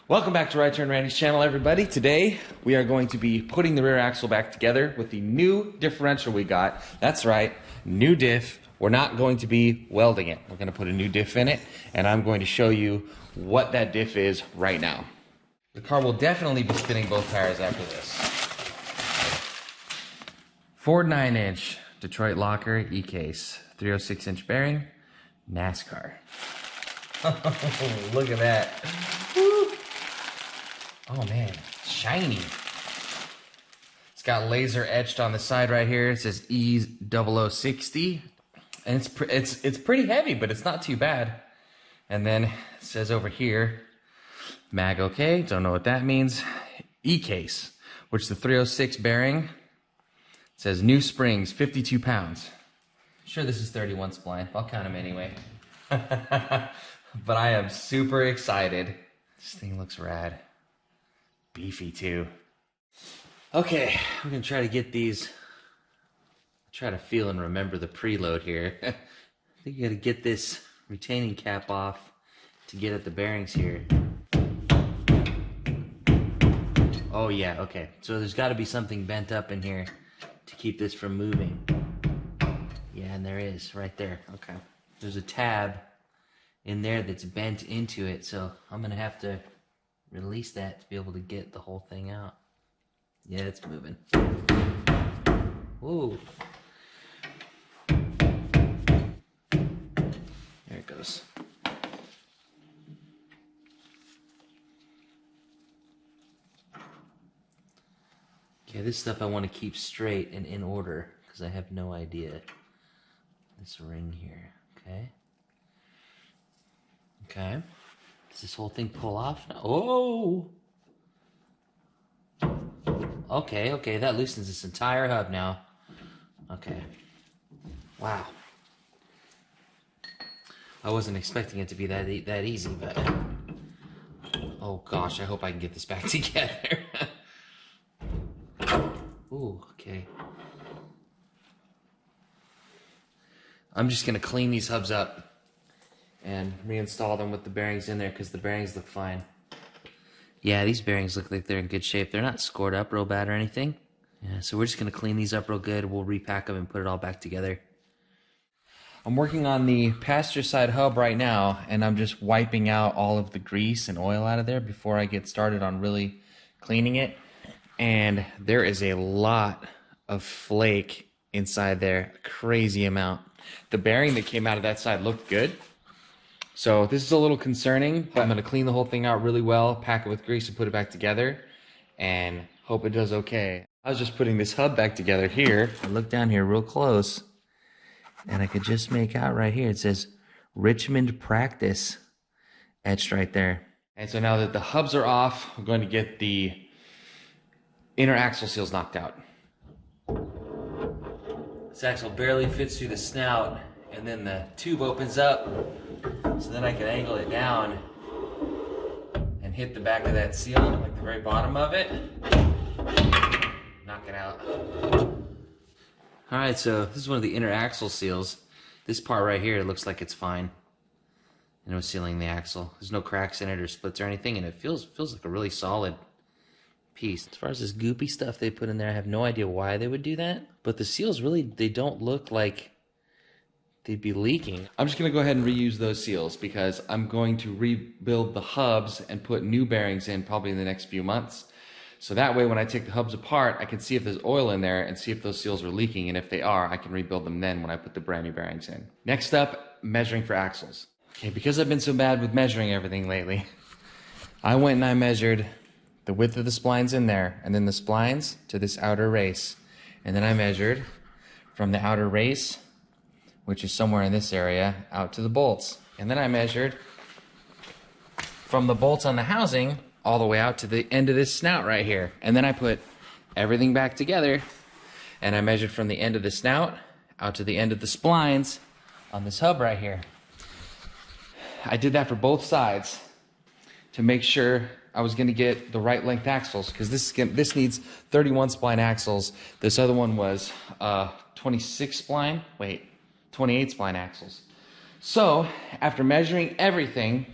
Welcome back to RightTurnRandy's channel, everybody. Today, we are going to be putting the rear axle back together with the new differential we got. That's right, new diff. We're not going to be welding it. We're going to put a new diff in it, and I'm going to show you what that diff is right now. The car will definitely be spinning both tires after this. Ford 9-inch Detroit locker E-case, 306-inch bearing, NASCAR. Look at that. Woo. Oh man, shiny. It's got laser etched on the side right here. It says E0060, and it's pretty heavy, but it's not too bad. And then it says over here, mag okay. Don't know what that means. E-case, which is the 306 bearing. It says new springs, 52 pounds. I'm sure this is 31 spline. I'll count them anyway. But I am super excited. This thing looks rad. Beefy too. Okay, we're gonna try to get these. Try to feel and remember the preload here. I think you gotta get this retaining cap off to get at the bearings here. Oh yeah, okay. So there's gotta be something bent up in here to keep this from moving. Yeah, and there is, right there. Okay. There's a tab in there that's bent into it, so I'm gonna have to release that to be able to get the whole thing out. Yeah, it's moving. Whoa. There it goes. Okay, this stuff I want to keep straight and in order because I have no idea. This ring here, okay? Okay. Does this whole thing pull off now? Oh! Okay, that loosens this entire hub now. Okay. Wow. I wasn't expecting it to be that easy, but... Oh gosh, I hope I can get this back together. Ooh, okay. I'm just gonna clean these hubs up and reinstall them with the bearings in there because the bearings look fine. Yeah, these bearings look like they're in good shape. They're not scored up real bad or anything. Yeah, so we're just gonna clean these up real good. We'll repack them and put it all back together. I'm working on the passenger side hub right now, and I'm just wiping out all of the grease and oil out of there before I get started on really cleaning it. And there is a lot of flake inside there, a crazy amount. The bearing that came out of that side looked good. So this is a little concerning, but I'm gonna clean the whole thing out really well, pack it with grease and put it back together, and hope it does okay. I was just putting this hub back together here. I look down here real close, and I could just make out right here, it says Richmond Practice etched right there. And so now that the hubs are off, I'm going to get the inner axle seals knocked out. This axle barely fits through the snout, and then the tube opens up, so then I can angle it down and hit the back of that seal, like the very bottom of it, knock it out. Alright, so this is one of the inner axle seals. This part right here looks like it's fine. And it was sealing the axle. There's no cracks in it or splits or anything, and it feels like a really solid piece. As far as this goopy stuff they put in there, I have no idea why they would do that, but the seals really, they don't look like they'd be leaking. I'm just gonna go ahead and reuse those seals because I'm going to rebuild the hubs and put new bearings in probably in the next few months. So that way when I take the hubs apart, I can see if there's oil in there and see if those seals are leaking, and if they are, I can rebuild them then when I put the brand new bearings in. Next up, measuring for axles. Okay, because I've been so bad with measuring everything lately, I went and I measured the width of the splines in there, and then the splines to this outer race. And then I measured from the outer race, which is somewhere in this area, out to the bolts. And then I measured from the bolts on the housing all the way out to the end of this snout right here. And then I put everything back together, and I measured from the end of the snout out to the end of the splines on this hub right here. I did that for both sides to make sure I was gonna get the right length axles, because this needs 31 spline axles. This other one was 28 spline axles. So after measuring everything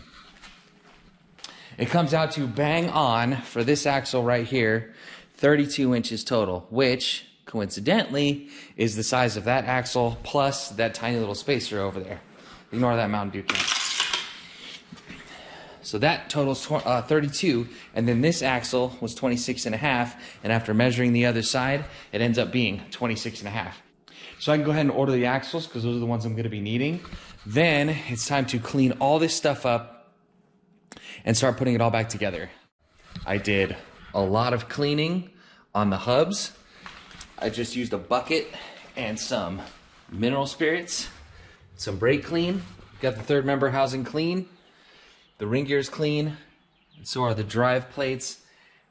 It comes out to bang on for this axle right here, 32 inches total, which coincidentally is the size of that axle plus that tiny little spacer over there. Ignore that Mountain Dew can. So that totals 32, and then this axle was 26.5, and after measuring the other side, it ends up being 26.5. So I can go ahead and order the axles because those are the ones I'm going to be needing. Then it's time to clean all this stuff up and start putting it all back together. I did a lot of cleaning on the hubs. I just used a bucket and some mineral spirits, some brake clean, got the third member housing clean, the ring gears clean, and so are the drive plates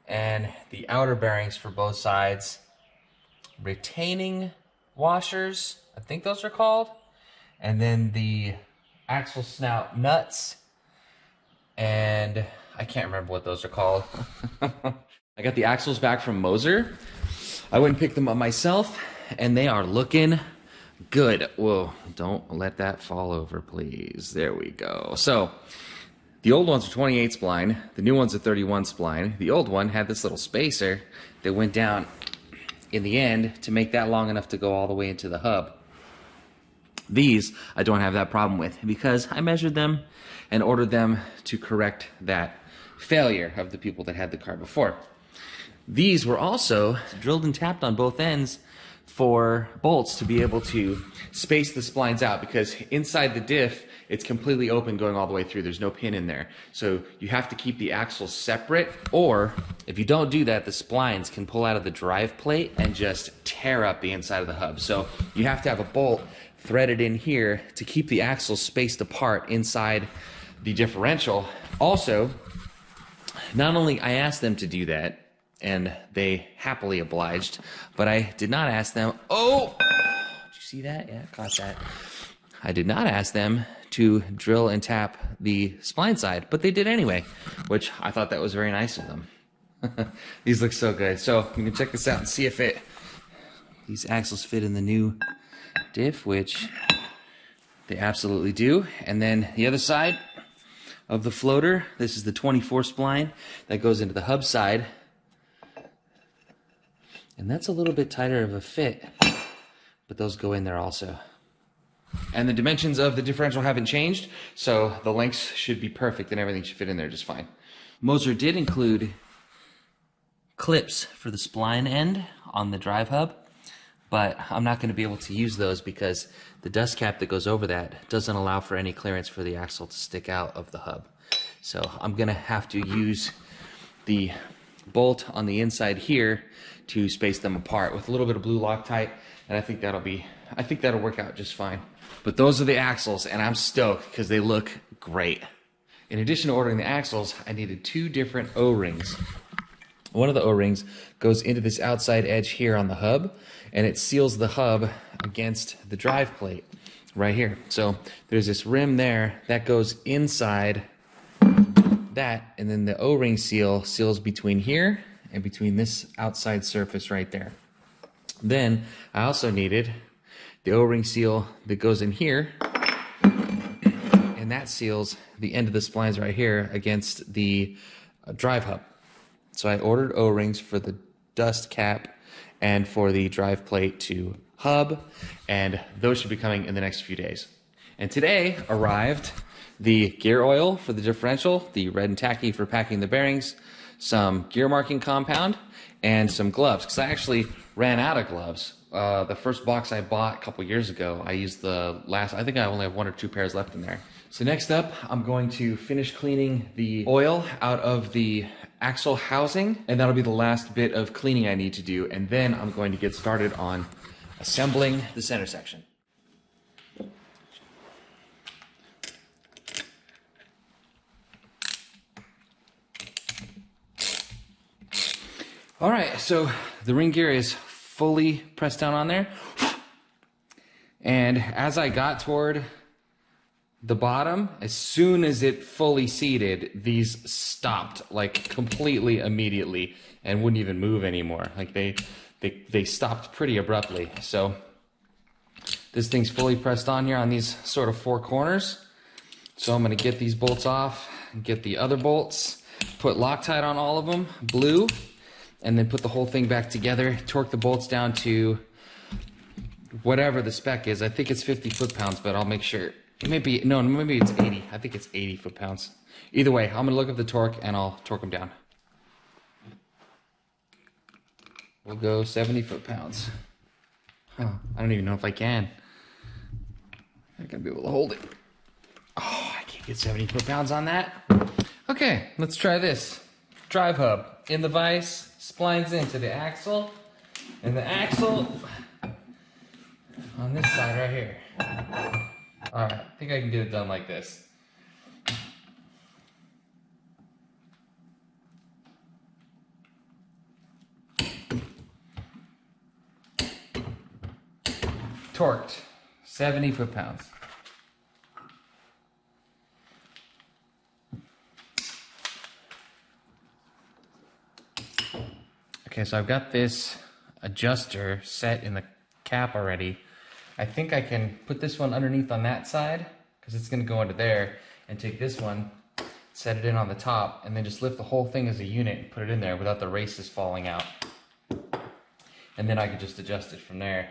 and the outer bearings for both sides. Retaining washers, I think those are called, and then the axle snout nuts, and I can't remember what those are called. I got the axles back from Moser. I went and picked them up myself, and they are looking good. Whoa, don't let that fall over, please. There we go. So, the old ones are 28 spline, the new one's a 31 spline. The old one had this little spacer that went down in the end to make that long enough to go all the way into the hub. These I don't have that problem with because I measured them and ordered them to correct that failure of the people that had the car before. These were also drilled and tapped on both ends for bolts to be able to space the splines out, because inside the diff it's completely open going all the way through. There's no pin in there. So you have to keep the axles separate, or if you don't do that, the splines can pull out of the drive plate and just tear up the inside of the hub. So you have to have a bolt threaded in here to keep the axles spaced apart inside the differential. Also, not only I asked them to do that, and they happily obliged, but I did not ask them, oh, did you see that? Yeah, I caught that. I did not ask them to drill and tap the spline side, but they did anyway, which I thought that was very nice of them. These look so good. So you can check this out and see if these axles fit in the new diff, which they absolutely do. And then the other side of the floater, this is the 24 spline that goes into the hub side. And that's a little bit tighter of a fit, but those go in there also. And the dimensions of the differential haven't changed, so the lengths should be perfect and everything should fit in there just fine. Moser did include clips for the spline end on the drive hub, but I'm not going to be able to use those because the dust cap that goes over that doesn't allow for any clearance for the axle to stick out of the hub. So I'm going to have to use the bolt on the inside here to space them apart with a little bit of blue Loctite, and I think that'll work out just fine. But those are the axles, and I'm stoked because they look great. In addition to ordering the axles, I needed 2 different O-rings. One of the O-rings goes into this outside edge here on the hub, and it seals the hub against the drive plate right here. So there's this rim there that goes inside that, and then the O-ring seals between here and between this outside surface right there. Then I also needed the O-ring seal that goes in here, and that seals the end of the splines right here against the drive hub. So I ordered O-rings for the dust cap and for the drive plate to hub, and those should be coming in the next few days. And today arrived the gear oil for the differential, the red and tacky for packing the bearings, some gear marking compound, and some gloves, because I actually ran out of gloves. The first box I bought a couple years ago, I used the last, I think I only have 1 or 2 pairs left in there. So next up, I'm going to finish cleaning the oil out of the axle housing, and that'll be the last bit of cleaning I need to do, and then I'm going to get started on assembling the center section. All right, so the ring gear is fully pressed down on there. And as I got toward the bottom, as soon as it fully seated, these stopped like completely immediately and wouldn't even move anymore. Like they stopped pretty abruptly. So this thing's fully pressed on here on these sort of 4 corners. So I'm gonna get these bolts off and get the other bolts. put Loctite on all of them, blue, and then put the whole thing back together, torque the bolts down to whatever the spec is. I think it's 50 foot-pounds, but I'll make sure. Maybe it's 80. I think it's 80 foot-pounds. Either way, I'm gonna look up the torque and I'll torque them down. We'll go 70 foot-pounds. Huh, I don't even know if I can. I'm not gonna be able to hold it. Oh, I can't get 70 foot-pounds on that. Okay, let's try this. Drive hub in the vise, splines into the axle, and the axle on this side right here. All right, I think I can get it done like this. Torqued, 70 foot-pounds. Okay, so I've got this adjuster set in the cap already. I think I can put this one underneath on that side because it's going to go into there, and take this one, set it in on the top, and then just lift the whole thing as a unit and put it in there without the races falling out. And then I could just adjust it from there.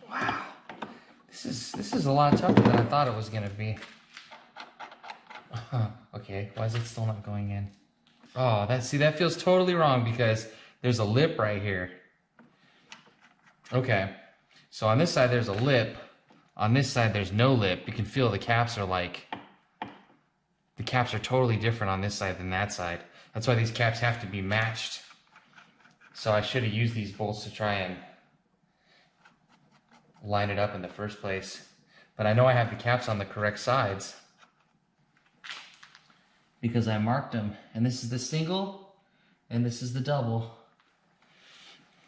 Wow, this is a lot tougher than I thought it was going to be. Okay, why is it still not going in? Oh, that feels totally wrong because there's a lip right here. Okay, so on this side there's a lip. On this side there's no lip. You can feel the caps are totally different on this side than that side. That's why these caps have to be matched. So I should have used these bolts to try and line it up in the first place. But I know I have the caps on the correct sides because I marked them. And this is the single, and this is the double.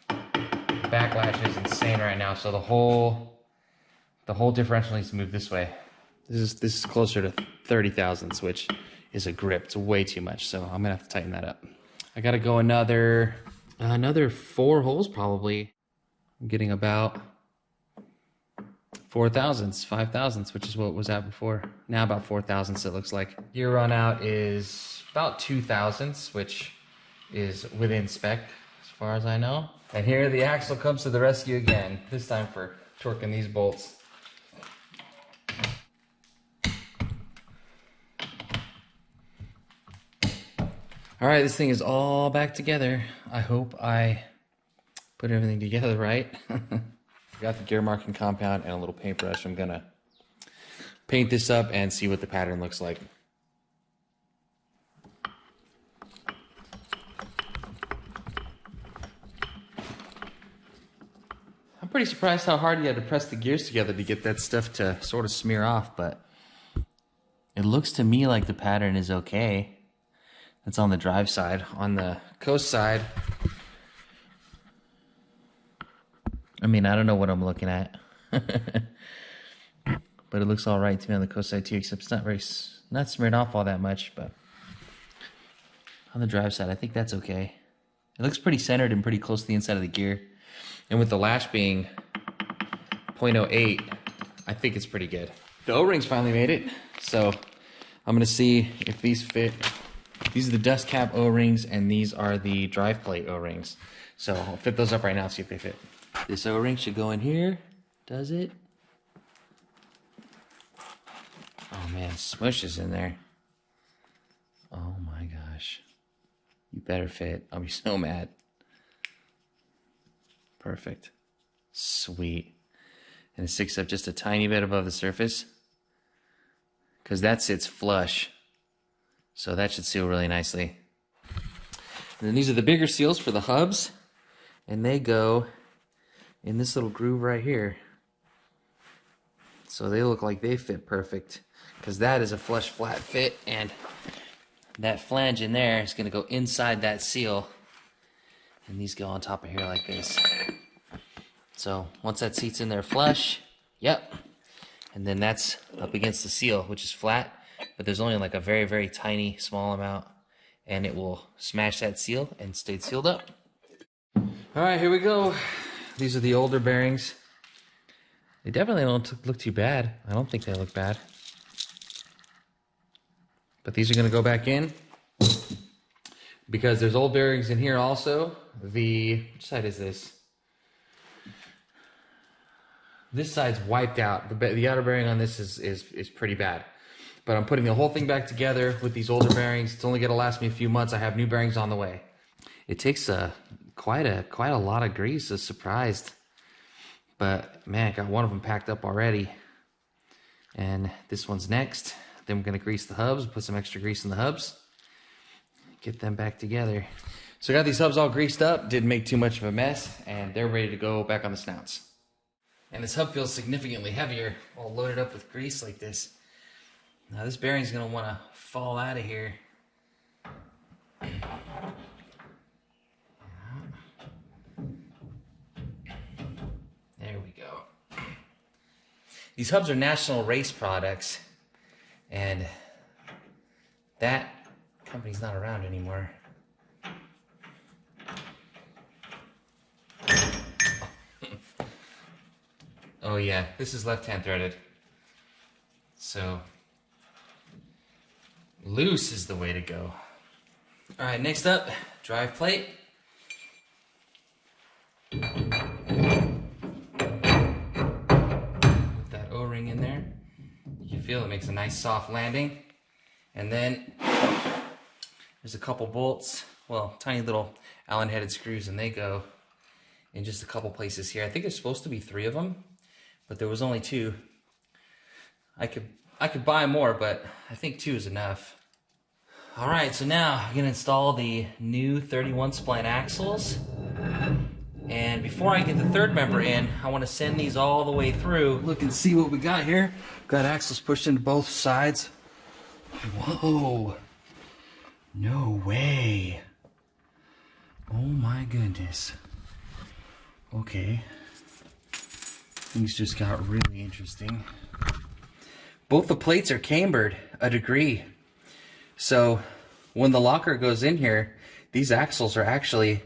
The backlash is insane right now, so the whole differential needs to move this way. This is closer to 30 thousandths, which is a grip. It's way too much, so I'm gonna have to tighten that up. I gotta go another 4 holes probably. I'm getting about 4 thousandths, 5 thousandths, which is what was out before. Now about 4 thousandths it looks like. Gear run out is about 2 thousandths, which is within spec as far as I know. And here the axle comes to the rescue again, this time for torquing these bolts. All right, this thing is all back together. I hope I put everything together right. Got the gear marking compound and a little paintbrush. I'm gonna paint this up and see what the pattern looks like. I'm pretty surprised how hard you had to press the gears together to get that stuff to sort of smear off, but it looks to me like the pattern is okay. That's on the drive side. On the coast side, I mean, I don't know what I'm looking at. But it looks all right to me on the coast side too, except it's not smeared off all that much, but on the drive side, I think that's okay. It looks pretty centered and pretty close to the inside of the gear. And with the lash being 0.08, I think it's pretty good. The O-rings finally made it, so I'm gonna see if these fit. These are the dust cap O-rings, and these are the drive plate O-rings. So I'll fit those up right now, see if they fit. This O-ring should go in here. Does it? Oh man, smush is in there. Oh my gosh. You better fit. I'll be so mad. Perfect. Sweet. And it sticks up just a tiny bit above the surface, because that sits flush. So that should seal really nicely. And then these are the bigger seals for the hubs, and they go in this little groove right here. So they look like they fit perfect, because that is a flush flat fit, and that flange in there is going to go inside that seal, and these go on top of here like this. So once that seat's in there flush, yep, and then that's up against the seal, which is flat, but there's only like a very, very tiny, small amount, and it will smash that seal and stay sealed up. All right, here we go. These are the older bearings. They definitely don't look too bad. I don't think they look bad. But these are going to go back in because there's old bearings in here also. Which side is this? This side's wiped out. The outer bearing on this is pretty bad. But I'm putting the whole thing back together with these older bearings. It's only going to last me a few months. I have new bearings on the way. It takes quite a lot of grease. I was surprised. But man, I got one of them packed up already. And this one's next. Then we're going to grease the hubs, put some extra grease in the hubs, get them back together. So I got these hubs all greased up, didn't make too much of a mess, and they're ready to go back on the snouts. And this hub feels significantly heavier, all loaded up with grease like this. Now this bearing's going to want to fall out of here. There we go. These hubs are National Race products, and that company's not around anymore. Oh yeah, this is left-hand threaded. So loose is the way to go. All right, next up, drive plate. Put that O-ring in there. You can feel it makes a nice soft landing. And then there's a couple bolts, well, tiny little Allen-headed screws, and they go in just a couple places here. I think there's supposed to be 3 of them, but there was only 2. I could buy more, but I think 2 is enough. All right, so now I'm gonna install the new 31 spline axles. And before I get the third member in, I want to send these all the way through. Look and see what we got here. Got axles pushed into both sides. Whoa. No way. Oh my goodness. Okay. Things just got really interesting. Both the plates are cambered a degree. So when the locker goes in here, these axles are actually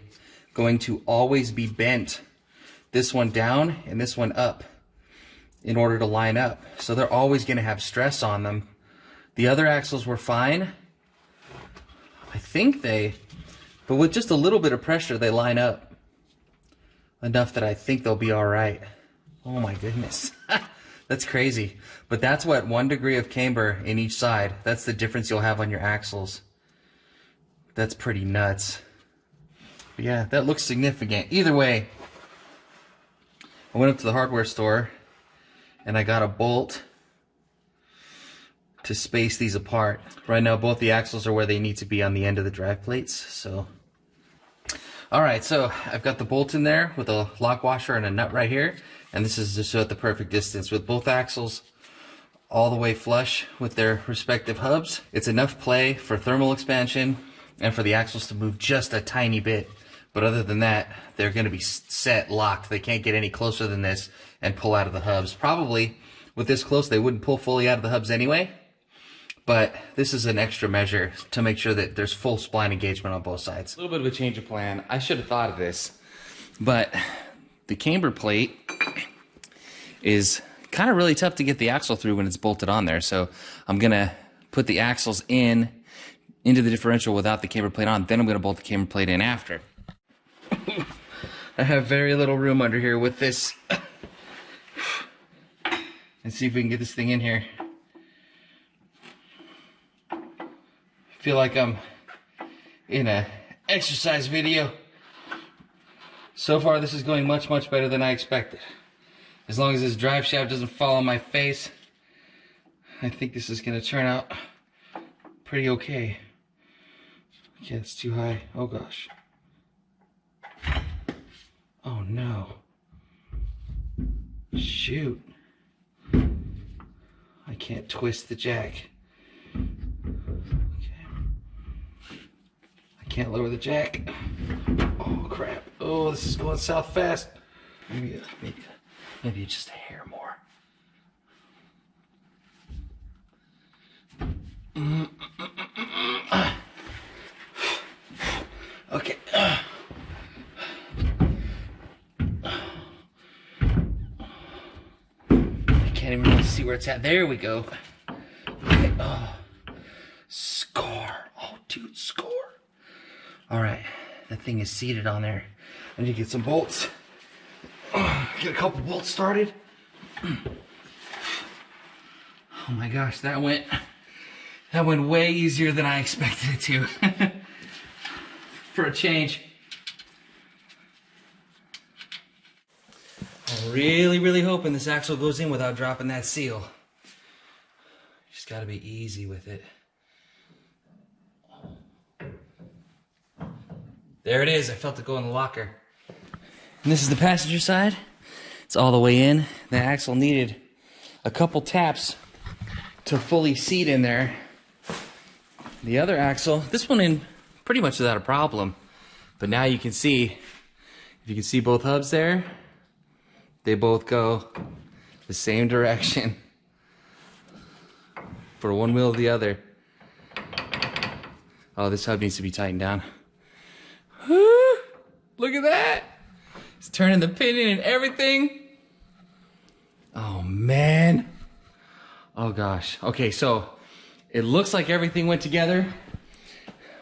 going to always be bent, this one down and this one up, in order to line up. So they're always going to have stress on them. The other axles were fine. I think but with just a little bit of pressure, they line up enough that I think they'll be all right. Oh my goodness. That's crazy. But that's what 1 degree of camber in each side. That's the difference you'll have on your axles. That's pretty nuts. But yeah, that looks significant. Either way, I went up to the hardware store and I got a bolt to space these apart. Right now, both the axles are where they need to be on the end of the drive plates. So, all right, so I've got the bolt in there with a lock washer and a nut right here. And this is just at the perfect distance with both axles all the way flush with their respective hubs. It's enough play for thermal expansion and for the axles to move just a tiny bit. But other than that, they're going to be set, locked. They can't get any closer than this and pull out of the hubs. Probably with this close, they wouldn't pull fully out of the hubs anyway. But this is an extra measure to make sure that there's full spline engagement on both sides. A little bit of a change of plan. I should have thought of this. But the camber plate is kind of really tough to get the axle through when it's bolted on there. So I'm going to put the axles into the differential without the camber plate on. Then I'm going to bolt the camber plate in after. I have very little room under here with this. Let's see if we can get this thing in here. I feel like I'm in an exercise video. So far, this is going much, much better than I expected. As long as this drive shaft doesn't fall on my face, I think this is going to turn out pretty okay. Okay, it's too high. Oh gosh. Oh no. Shoot. I can't twist the jack. Okay. I can't lower the jack. Oh crap. Oh, this is going south fast. Maybe just a hair more. Okay. I can't even really see where it's at. There we go. Okay. Oh. Dude, score. All right, that thing is seated on there. I need to get some bolts. Get a couple bolts started. Oh my gosh, that went way easier than I expected it to. For a change. I'm really hoping this axle goes in without dropping that seal. Just gotta be easy with it. There it is, I felt it go in the locker. And this is the passenger side. It's all the way in. The axle needed a couple taps to fully seat in there. The other axle, this one in pretty much without a problem. But now you can see, if you can see both hubs there, they both go the same direction for one wheel or the other. Oh, this hub needs to be tightened down. Woo! Look at that! It's turning the pinion and everything. Oh man. Oh gosh. Okay, so it looks like everything went together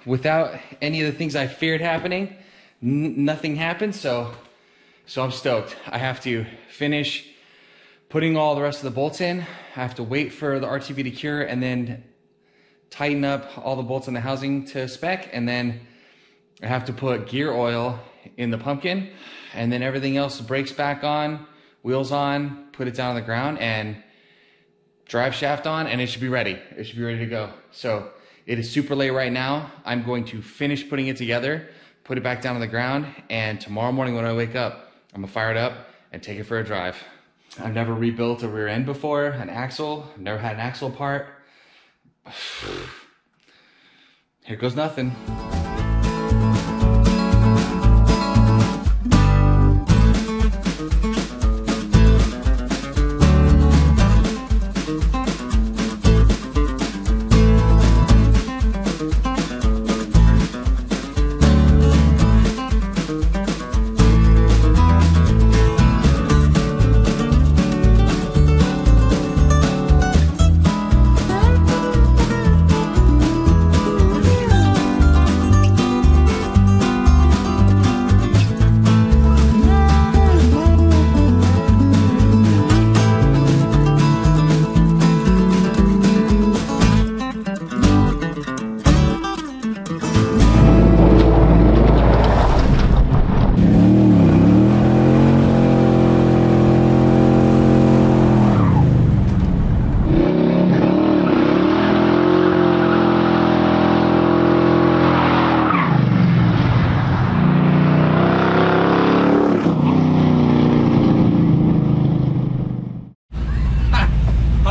without any of the things I feared happening. Nothing happened, so I'm stoked. I have to finish putting all the rest of the bolts in. I have to wait for the RTV to cure and then tighten up all the bolts in the housing to spec, and then I have to put gear oil in the pumpkin, and then everything else, brakes back on, wheels on, put it down on the ground, and drive shaft on, and it should be ready. It should be ready to go. So it is super late right now. I'm going to finish putting it together, put it back down on the ground, and tomorrow morning when I wake up, I'm gonna fire it up and take it for a drive. I've never rebuilt a rear end before, an axle. I've never had an axle part. Here goes nothing.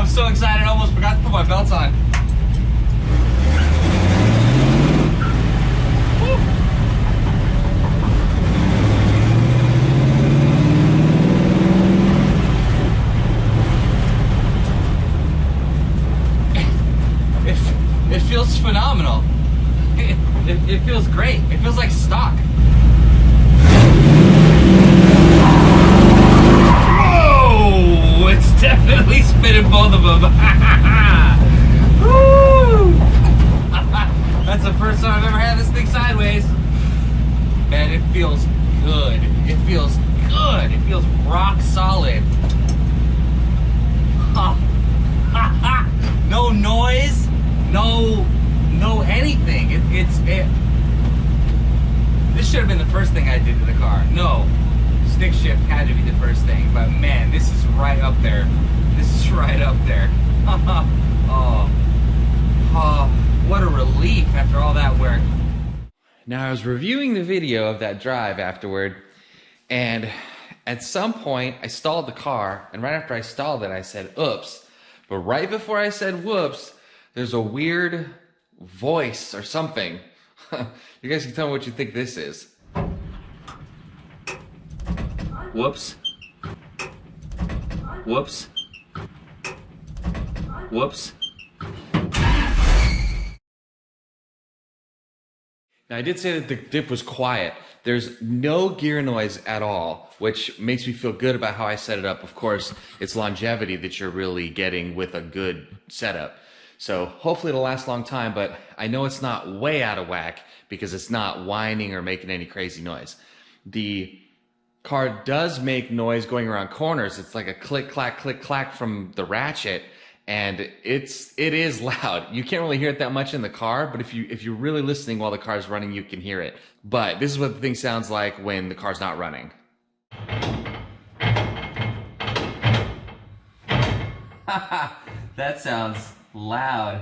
So excited, I almost forgot to put my belts on. Woo. It feels phenomenal. It feels great. It feels like stock. It's definitely spinning both of them. Woo! That's the first time I've ever had this thing sideways. Man, it feels good. It feels good. It feels rock solid. No noise. No anything. This should have been the first thing I did to the car. No. Stick shift had to be the first thing, but man, this is right up there. This is right up there. Oh, what a relief after all that work. Now I was reviewing the video of that drive afterward, and at some point I stalled the car, and right after I stalled it I said oops, but right before I said whoops, there's a weird voice or something. You guys can tell me what you think this is. Whoops. Whoops. Whoops. Now I did say that the diff was quiet. There's no gear noise at all, which makes me feel good about how I set it up. Of course, it's longevity that you're really getting with a good setup. So hopefully it'll last a long time, but I know it's not way out of whack because it's not whining or making any crazy noise. The car does make noise going around corners. It's like a click, clack from the ratchet, and it is loud. You can't really hear it that much in the car, but if you're really listening while the car's running, you can hear it. But this is what the thing sounds like when the car's not running. That sounds loud.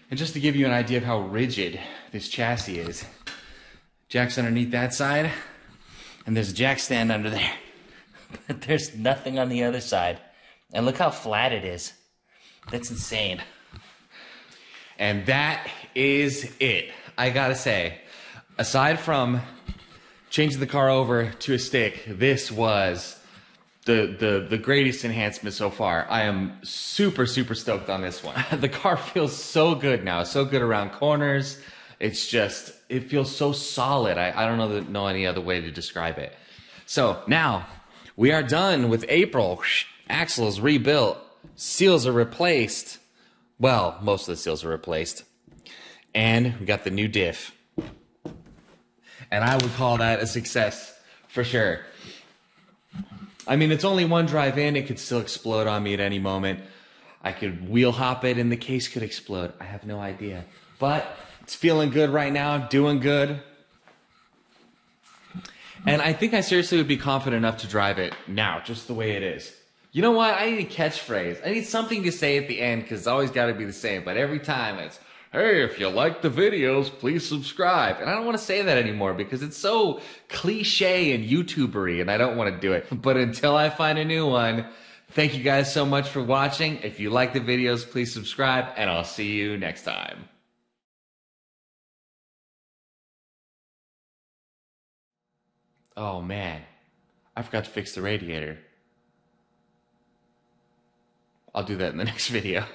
And just to give you an idea of how rigid this chassis is, jack's underneath that side, and there's a jack stand under there. But there's nothing on the other side. And look how flat it is. That's insane. And that is it. I gotta say, aside from changing the car over to a stick, this was the greatest enhancement so far. I am super stoked on this one. The car feels so good now, so good around corners. It's just, it feels so solid. I don't know any other way to describe it. So now we are done with April. Axle is rebuilt, seals are replaced. Well, most of the seals are replaced, and we got the new diff. And I would call that a success for sure. I mean, it's only one drive in. It could still explode on me at any moment. I could wheel hop it and the case could explode. I have no idea. But it's feeling good right now, doing good. And I think I seriously would be confident enough to drive it now, just the way it is. You know what? I need a catchphrase. I need something to say at the end because it's always got to be the same. But every time it's, hey, if you like the videos, please subscribe. And I don't want to say that anymore because it's so cliche and YouTuber-y, and I don't want to do it. But until I find a new one, thank you guys so much for watching. If you like the videos, please subscribe, and I'll see you next time. Oh, man. I forgot to fix the radiator. I'll do that in the next video.